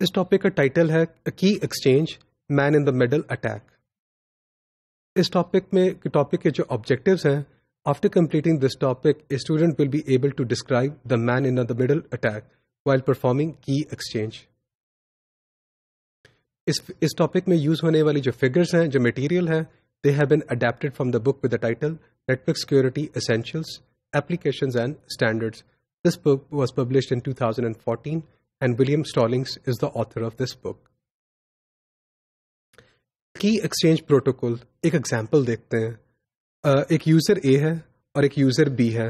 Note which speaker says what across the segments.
Speaker 1: اس topic کا title ہے key exchange man in the middle attack. اس ٹاپک کے جو آبجیکٹیوز ہیں، after completing this topic a student will be able to describe the man in the middle attack while performing key exchange. اس ٹاپک میں use ہونے والی جو فگرز ہیں، جو مٹیریل ہے، they have been adapted from the book with the title network security essentials applications and standards. This book was published in 2014 and William Stallings is the author of this book. کی exchange protocol ایک example دیکھتے ہیں. ایک user اے ہے اور ایک user B ہے.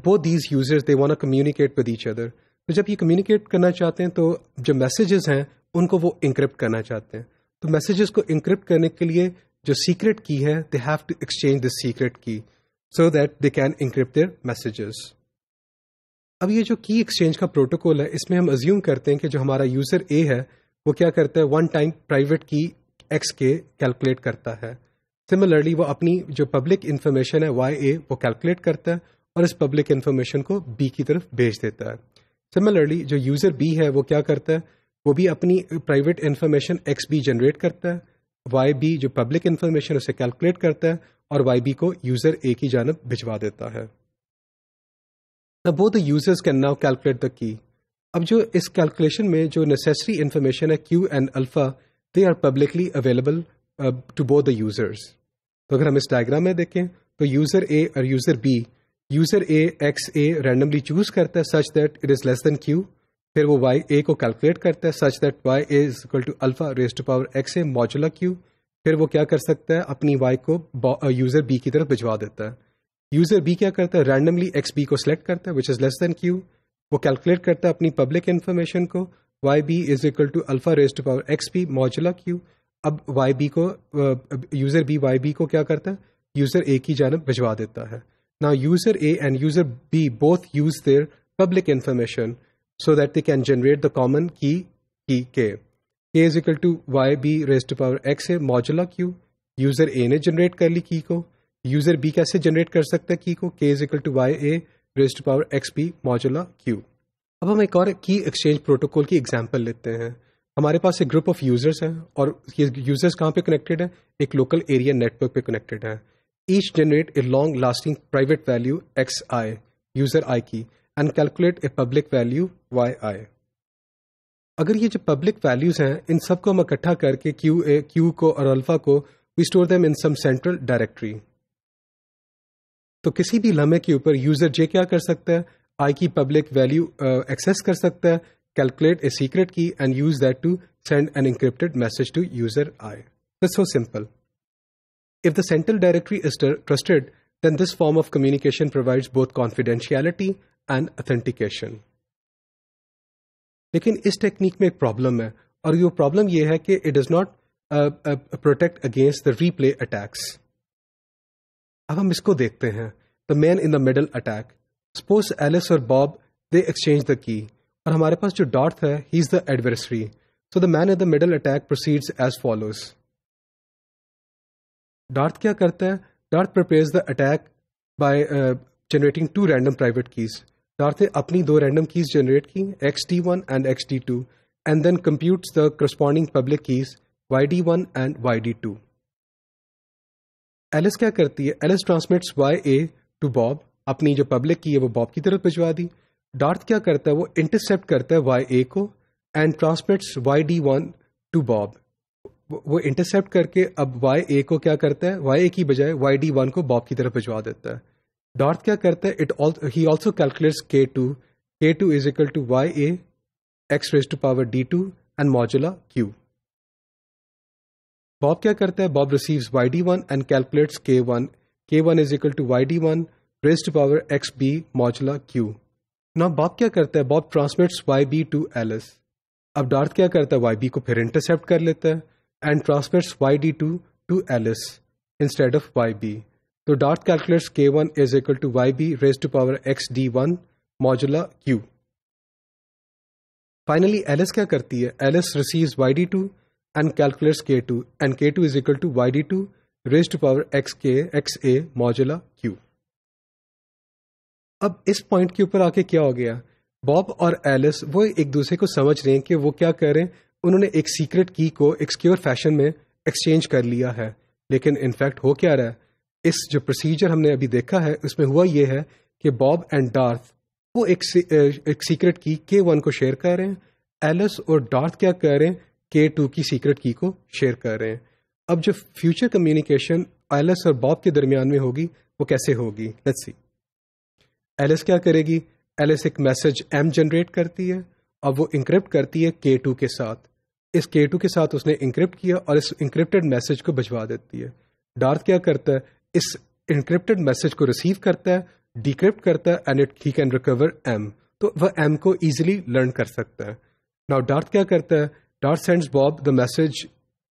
Speaker 1: both these users they want to communicate with each other. تو جب یہ کمیونیکیٹ کرنا چاہتے ہیں تو جو میسیجز ہیں ان کو وہ انکرپٹ کرنا چاہتے ہیں. تو میسیجز کو انکرپٹ کرنے کے لیے جو سیکرٹ کی ہے they have to exchange this secret key so that they can encrypt their messages. اب یہ جو کی ایکسچینج کا پروٹوکول ہے، اس میں ہم ازیوم کرتے ہیں کہ جو ہمارا یوزر اے ہے وہ کیا کرتا ہے، one time private key x کے کیلکولیٹ کرتا ہے. سملرلی وہ اپنی جو پبلک انفارمیشن ہے وائی اے وہ کیلکولیٹ کرتا ہے اور اس پبلک انفارمیشن کو بی کی طرف بھیج دیتا ہے. سملرلی جو یوزر بی ہے وہ کیا کرتا ہے، وہ بھی اپنی private information x b generate کرتا ہے، وائی بی جو پبلک انفارمیشن اسے کیلکولیٹ کرتا ہے اور وائی بی کو یوزر اے کی جانب بھجوا دیتا ہے. both the users can now calculate the key. اب جو اس کیلکولیشن میں جو نیسیسری انفارمیشن ہے Q and alpha they are publicly available to both the users. تو اگر ہم اس ڈائگرام میں دیکھیں تو یوزر اے اور یوزر اے ایکس اے رینڈملی چوز کرتا ہے such that it is less than Q. پھر وہ وائی اے کو کیلکولیٹ کرتا ہے such that y a is equal to alpha raised to power x a modulo Q. پھر وہ کیا کر سکتا ہے، اپنی وائی کو یوزر بی کی طرف بھجوا دیتا ہے. یوزر بی کیا کرتا ہے، رینڈملی ایکس بی کو سلیکٹ کرتا ہے وچ از لیس دین کیو. وہ کیلکولیٹ کرتا ہے اپنی پبلک انفارمیشن کو y b is equal to alpha raise to power x be modulo q. اب وائی بی کو یوزر بی وائی بی کو کیا کرتا ہے، یوزر اے کی جانب بھجوا دیتا ہے. نا user A and user B both use their public information so that they can generate the common key کے is equal to y b raise to power x a modulo q. User A نے generate کر لی کی کو، user be کیسے generate کر سکتا ہے کی کو، k is equal to Y a raise to power x be modulo q. اب ہم ایک اور کی ایکسچینج پروٹوکول کی ایگزامپل لیتے ہیں. ہمارے پاس ایک گروپ آف یوزرس ہیں اور یہ یوزرس کہاں پہ کنیکٹڈ ہیں، ایک لوکل ایریا نیٹ ورک پہ کنیکٹڈ ہیں. Each generate a long lasting private value X I user I کی and calculate a public value Y I. اگر یہ جو پبلک ویلیوز ہیں ان سب کو ہم اکٹھا کر کے کیو کو اور الفا کو we store them in some central directory. تو کسی بھی لمحے کے اوپر یوزر جے کیا کر سکتا ہے، آئی کی پبلک ویلیو ایکسیس کر سکتا ہے، calculate a secret key and use that to send an encrypted message to user I. That's so simple. If the central directory is trusted, then this form of communication provides both confidentiality and authentication. لیکن اس technique میں ایک problem ہے اور یہ problem یہ ہے کہ it does not protect against the replay attacks. اب ہم اس کو دیکھتے ہیں، the man in the middle attack. Suppose Alice اور باب دے ایکسچینج دا کی اور ہمارے پاس جو ڈارتھ ہے he is the adversary. So the man in the middle attack proceeds as follows. Darth کیا کرتا ہے، Darth prepares the attack by generating two random private keys. Darth نے اپنی دو رینڈم کیز جنریٹ کی XD1 and XD2 and then computes the corresponding public keys YD1 and YD2. Alice کیا کرتی ہے، Alice transmits Y A to Bob, اپنی جو public کی ہے وہ باب کی طرف بھجوا دی. ڈارتھ کیا کرتا ہے، وہ انٹرسیپٹ کرتا ہے وائی اے کو اینڈ ٹرانسمٹس YD1 ٹو باب. وہ انٹرسیپٹ کر کے اب وائی اے کو کیا کرتا ہے، وائی اے کی بجائے YD1 کو باب کی طرف بھجوا دیتا ہے. ڈارتھ کیا کرتا ہے، he also calculates K2 is equal to Y A X raise to power D2 and modulo Q. Bob کیا کرتا ہے، Bob receives YD1 and calculates K1 is equal to YD1 raise to power x be modulo Q. نا باب کیا کرتا ہے، باب transmits YB to else. اب ڈارتھ کیا کرتا ہے، YB کو پھر انٹرسیپٹ کر لیتا ہے and transmits YD2 to Alice instead of YB. تو Darth calculates K1 is equal to YB raise to power XD1 modulo Q. Finally Alice کیا کرتی ہے، Alice receives YD2 and calculates K2 and K2 is equal to YD2 raised to power XA modulo Q. اب اس point کے اوپر آ کے کیا ہو گیا، باب اور ایلس وہ ایک دوسرے کو سمجھ رہے ہیں کہ وہ کیا کر رہے ہیں. انہوں نے ایک سیکرٹ کی کو ایک سیکیور فیشن میں ایکسچینج کر لیا ہے، لیکن انفیکٹ ہو کیا رہا ہے؟ اس جو پروسیجر ہم نے ابھی دیکھا ہے اس میں ہوا یہ ہے کہ باب اینڈ ڈارتھ وہ ایک سیکرٹ کی K1 کو شیئر کر رہے ہیں. ایلس اور ڈارتھ کیا کر رہے ہیں؟ K2 کی سیکرٹ کی کو شیئر کر رہے ہیں. اب جو فیوچر کمیونیکیشن ایلس اور باب کے درمیان میں ہوگی وہ کیسے ہوگی؟ Let's see. ایلس کیا کرے گی؟ ایلس ایک میسج M جنریٹ کرتی ہے اور وہ انکرپٹ کرتی ہے K2 کے ساتھ. اس K2 کے ساتھ اس نے انکرپٹ کیا اور اس انکرپٹڈ میسج کو بھجوا دیتی ہے. ڈارتھ کیا کرتا ہے؟ اس انکرپٹڈ میسج کو ریسیو کرتا ہے، ڈیکرپٹ کرتا ہے and he can recover M. تو وہ M کو ایزیلی لرن کر سکتا ہے. ناؤ ڈارتھ کیا کرتا ہے؟ ڈارتھ سینڈز باب دا میسج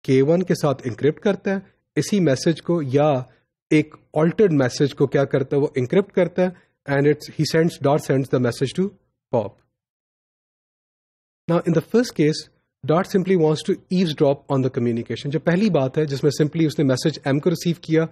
Speaker 1: K1 کے ساتھ انکرپٹ کرتا ہے، اسی میسج کو یا ایک آلٹرڈ میسج کو کیا کرتا ہے؟ وہ انکرپٹ کرتا ہے and Darth sends the message to Bob. Now in the first case Darth simply wants to eavesdrop on the communication. جو پہلی بات ہے جس میں سمپلی اس نے میسج M کو ریسیو کیا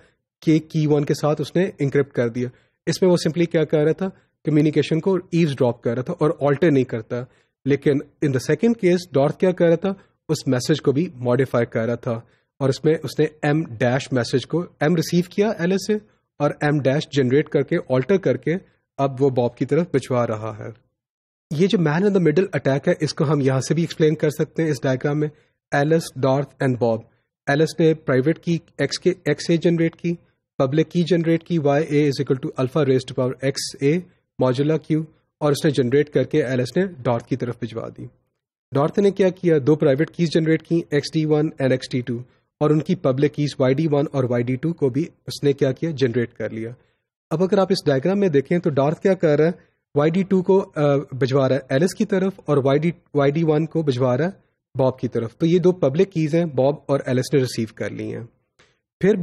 Speaker 1: کہ K1 کے ساتھ اس نے انکرپٹ کر دیا. اس میں وہ سمپلی کیا کر رہا تھا؟ کمیونیکیشن کو ایوز ڈراپ کر رہا تھا اور آلٹر نہیں کرتا. لیکن ان دا سیکنڈ کیس ڈارتھ کیا کر رہا تھا؟ اس میسج کو بھی ماڈیفائی کر رہا تھا اور اس میں اس نے M ڈیش میسج کو M ریسیو کیا ایلس سے اور M ڈیش جنریٹ کر کے آلٹر کر کے اب وہ باب کی طرف بھجوا رہا ہے. یہ جو man in the middle attack ہے اس کو ہم یہاں سے بھی ایکسپلین کر سکتے ہیں اس ڈائیگرام میں. Alice, Darth and Bob. Alice نے private key x a generate کی، پبلک کی جنریٹ کی YA is equal to alpha raise to power XA modulo Q، اور اس نے جنریٹ کر کے ایلس نے ڈارتھ کی طرف بھجوا دی. ڈارتھ نے کیا کیا؟ دو پرائیویٹ کیز جنریٹ کی XD1 اینڈ XD2 اور ان کی پبلک کیز YD1 اور YD2 کو بھی اس نے کیا کیا؟ جنریٹ کر لیا. اب اگر آپ اس ڈائیگرام میں دیکھیں تو ڈارتھ کیا کر رہا ہے؟ YD2 کو بھجوا رہا ہے ایلس کی طرف اور YD1 کو بھجوا رہا ہے باب کی طرف. تو یہ دو پبلک کیز ہیں باب اور ایلس نے ریسیو کر لی ہیں. پھر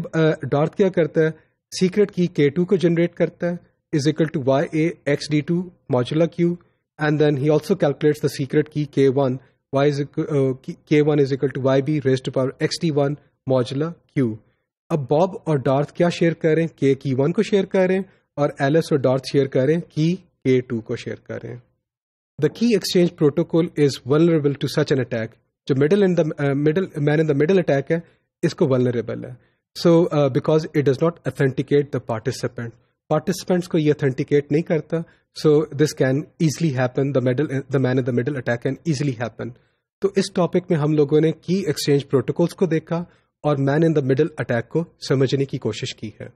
Speaker 1: ڈارتھ کیا کرتا ہے؟ سیکرٹ کی K2 کو جنریٹ کرتا ہے is equal to YA XD2 modulo Q and then he also calculates the secret key K1 K1 is equal to YB raise to power XD1 modulo Q. اب باب اور ڈارتھ کیا شیئر کر رہے ہیں؟ K1 کو شیئر کر رہے ہیں اور ایلس اور ڈارتھ شیئر کر رہے ہیں K2 کو شیئر کر رہے ہیں. The key exchange protocol is vulnerable to such an attack. جو man in the middle attack ہے اس کو ولنریبل ہے. So because it does not authenticate the participants کو یہ اتھینٹیکیٹ نہیں کرتا. So this can easily happen. The man in the middle attack can easily happen. تو اس ٹاپک میں ہم لوگوں نے کی ایکسچینج پروٹوکولس کو دیکھا اور مین ان دا مڈل اٹیک کو سمجھنے کی کوشش کی ہے.